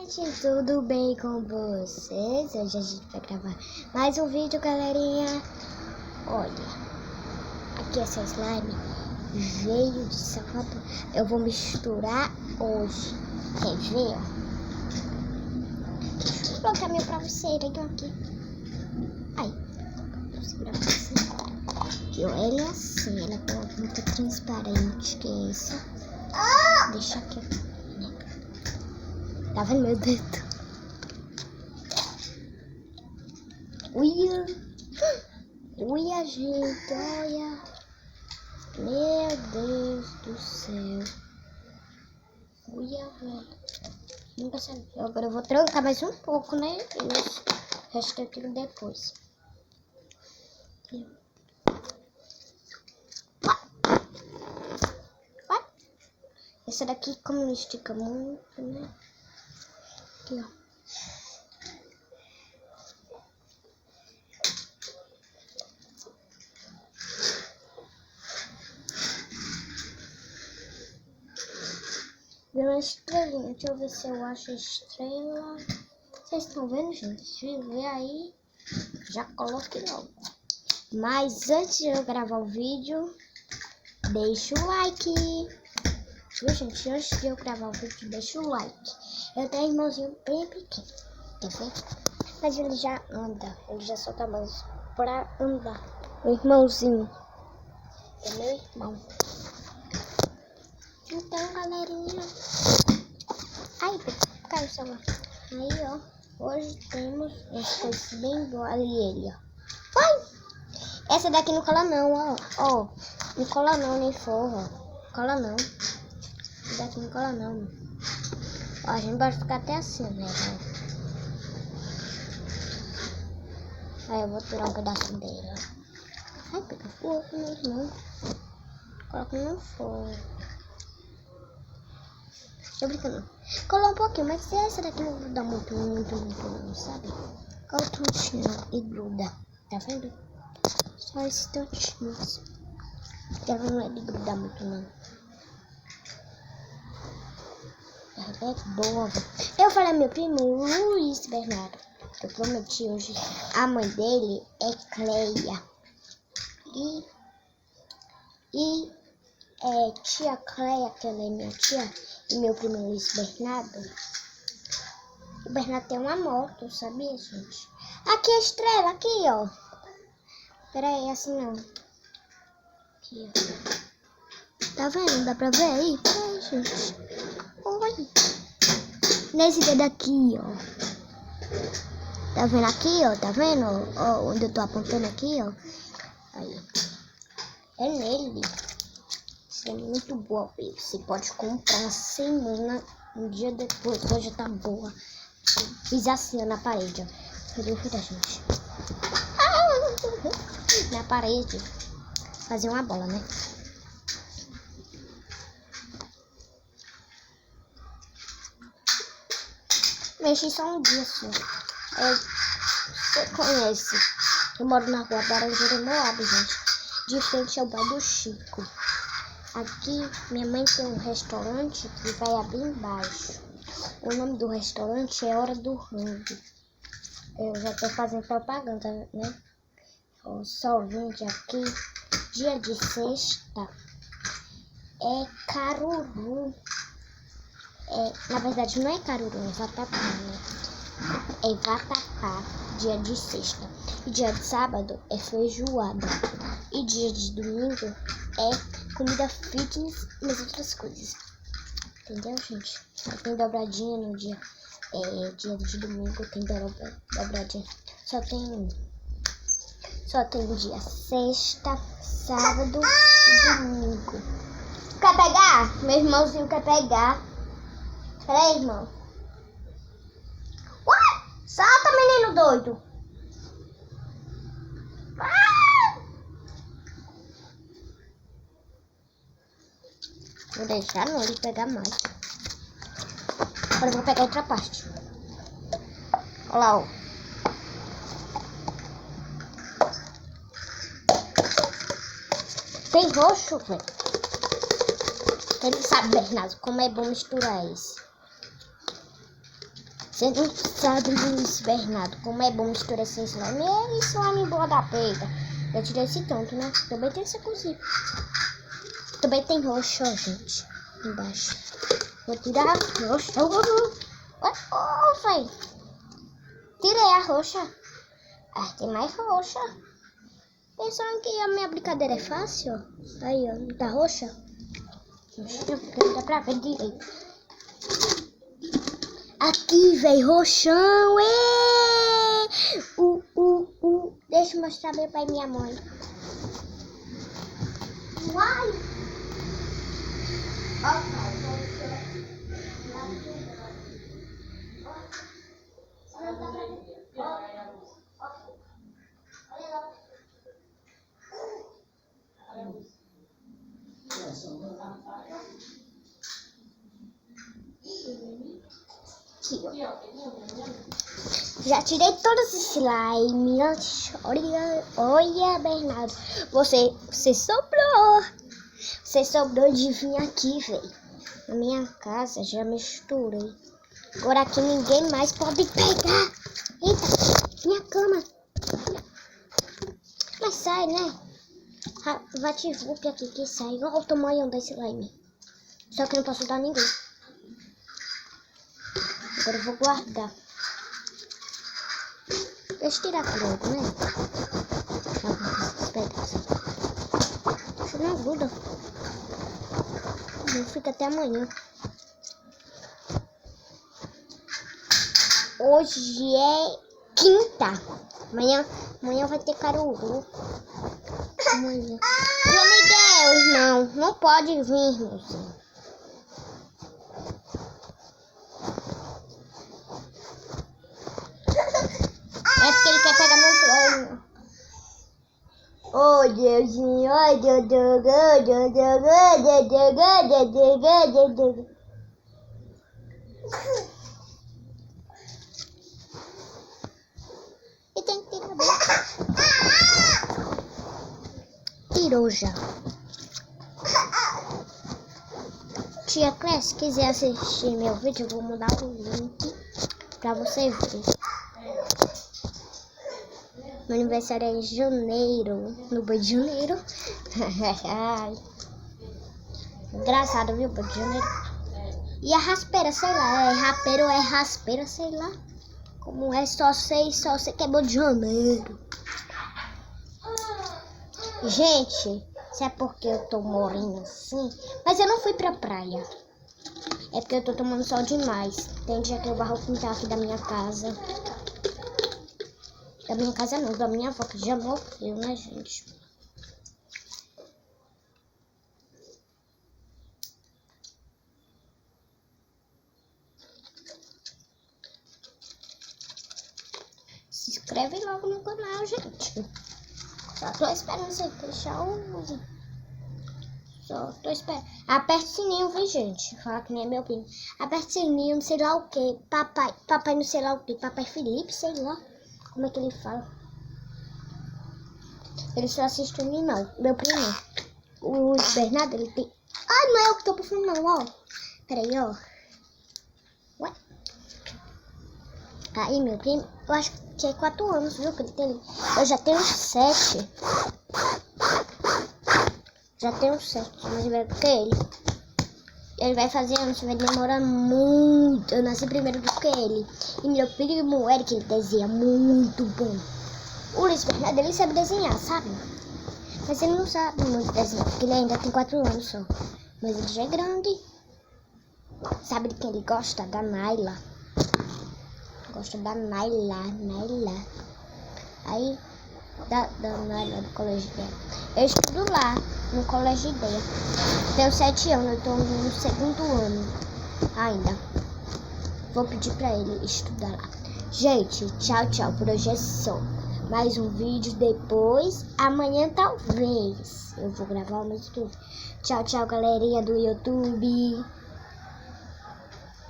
Gente, tudo bem com vocês? Hoje a gente vai gravar mais um vídeo, galerinha. Olha, aqui essa slime veio de Salvador. Eu vou misturar hoje. Quer ver? Deixa eu colocar meu pra você, legal aqui. Aí, vou segurar pra você. E ela é assim, ela tem uma ponta transparente, que é essa. Deixa aqui. Tá vendo meu dedo? Uia! Uia, gente, olha! Meu Deus do céu! Uia, velho! Nunca sabia. Agora eu vou trancar mais um pouco, né? E o resto eu tiro depois. Aqui. Essa daqui, como não estica muito, né? Aqui, ó. Deu uma estrelinha. Deixa eu ver se eu acho a estrela. Vocês estão vendo, gente? Se ver aí, já coloque logo. Mas antes de eu gravar o vídeo, deixa o like. Viu, gente? Antes de eu gravar o vídeo, deixa o like. Eu tenho um irmãozinho bem pequeno, tá vendo? Mas ele já anda. Ele já solta a mão pra andar. O irmãozinho. É meu irmão. Então, galerinha. Ai, caiu o celular. Aí, ó. Hoje temos essa coisa bem boa. Ali ele, ó. Vai! Essa daqui não cola não, ó. Ó. Não cola não, nem forra. Cola não. Essa daqui não cola não. Ó, a gente pode ficar até assim, né? Aí eu vou tirar um pedaço dele, ó. Ai, pega fogo mesmo, não. Coloca no fogo. Tô brincando. Cola um pouquinho, mas se essa daqui não gruda muito, não, sabe? Cola o tantinho e gruda. Tá vendo? Só esse tantinho. Ela não é de grudar muito, não. Ela é boa. Eu falei ao meu primo Luiz Bernardo. Eu prometi hoje. A mãe dele é Cleia. Tia Cleia, que ela é minha tia, e meu primo Luiz Bernardo. O Bernardo tem uma moto, sabia, gente? Aqui a estrela, aqui, ó. Pera aí, assim não. Aqui, ó. Tá vendo? Dá pra ver aí? Pera aí, gente. Oi. Nesse dedo aqui, ó. Tá vendo aqui, ó? Tá vendo? Ó, onde eu tô apontando aqui, ó. Aí. É nele. Isso é muito boa, filho. Você pode comprar uma semana, um dia depois. Hoje tá boa. Fiz assim, ó, na parede, ó. Cadê o fio da gente? Na parede. Fazer uma bola, né? Mexi só um dia só. Você conhece? Eu moro na rua Laranjeira Moab, gente. De frente ao bar do Chico. Aqui, minha mãe tem um restaurante que vai abrir embaixo. O nome do restaurante é Hora do Rango. Eu já tô fazendo propaganda, né? Só vende aqui, dia de sexta, é caruru. Na verdade, não é caruru, é vatapá, né? É vatapá, dia de sexta. E dia de sábado é feijoada. E dia de domingo é comida fitness e as outras coisas. Entendeu, gente? Tem dobradinha no dia. Dia de domingo tem dobradinha. Só tem dia sexta, sábado e domingo. Quer pegar? Meu irmãozinho quer pegar. Peraí, irmão. Uai! Salta, menino doido. Vou deixar não ele pegar mais. Agora eu vou pegar outra parte. Olha lá, ó. Tem roxo, velho. Ele sabe, Bernardo, como é bom misturar esse. Você não sabe, Luiz Bernardo, como é bom misturar esse slime. É slime boa da peita. Eu tirei esse tonto, né? Também tem essa cozinha. Também tem roxo, ó, gente. Embaixo. Vou tirar a roxa. Véi. Tirei a roxa. Ah, tem mais roxa. Pensando que a minha brincadeira é fácil, ó. Aí, ó. Tá roxa? Não dá pra ver direito. Aqui, velho, roxão. Deixa eu mostrar meu pai e minha mãe. Uai! Já tirei todos os slime. Olha, Bernardo. Você sobrou. Você sobrou de vir aqui, velho. Na minha casa, já misturei. Agora aqui ninguém mais pode pegar. Eita, minha cama. Mas sai, né? Vatvup aqui que sai. Olha o tamanho desse slime. Só que não posso dar ninguém. Agora eu vou guardar. Deixa eu tirar logo, né? Esses pedaços. Isso não ajuda. Não fica até amanhã. Hoje é quinta. Amanhã vai ter caruru. Amanhã. Meu Miguel, irmão. Não pode vir, irmãozinho. É porque ele quer pegar meu slime. Oh, Deusinho. Oh, Deus. E tem que tirar bem. Tirou já. Tia Cléia, se quiser assistir meu vídeo, eu vou mandar o link pra você ver. Meu aniversário é em janeiro. No Boi de Janeiro. Engraçado, viu? Boi de Janeiro. E a raspeira, sei lá. É rapeiro ou é raspeira, sei lá. Como é, só sei que é Boi de Janeiro. Gente, isso é porque eu tô morrendo assim. Mas eu não fui pra praia. É porque eu tô tomando sol demais. Tem dia que eu barro o quintal aqui da minha casa. Da minha casa não, da minha avó, que já morreu, né, gente? Se inscreve logo no canal, gente. Só tô esperando você deixar o... Só tô esperando. Aperta o sininho, viu, gente? Fala que nem é meu primo. Aperta o sininho, não sei lá o que. Papai não sei lá o que. Papai Felipe, sei lá. Como é que ele fala? Ele só assiste a mim, não. Meu primo. O Bernardo, ele tem... Ai, não é eu que tô passando, não, ó. Peraí, ó. Ué? Aí, meu primo, eu acho que é 4 anos, viu, que ele tem. Eu já tenho 7. Já tenho 7, mas vai que ele. Ele vai fazer anos, vai demorar muito. Eu nasci primeiro do que ele. E meu primo Eric, ele desenha muito bom. O Luiz Bernardo, ele sabe desenhar, sabe? Mas ele não sabe muito desenhar, porque ele ainda tem 4 anos só. Mas ele já é grande. Sabe de quem ele gosta? Da Naila. Gosta da Naila. Aí, da Naila, do colégio dela. Eu estudo lá, no colégio dela. Tenho 7 anos, eu tô no 2º ano ainda. Vou pedir pra ele estudar lá. Gente, tchau. Por hoje é só. Mais um vídeo depois. Amanhã talvez eu vou gravar mais vídeo. Tchau, galerinha do YouTube.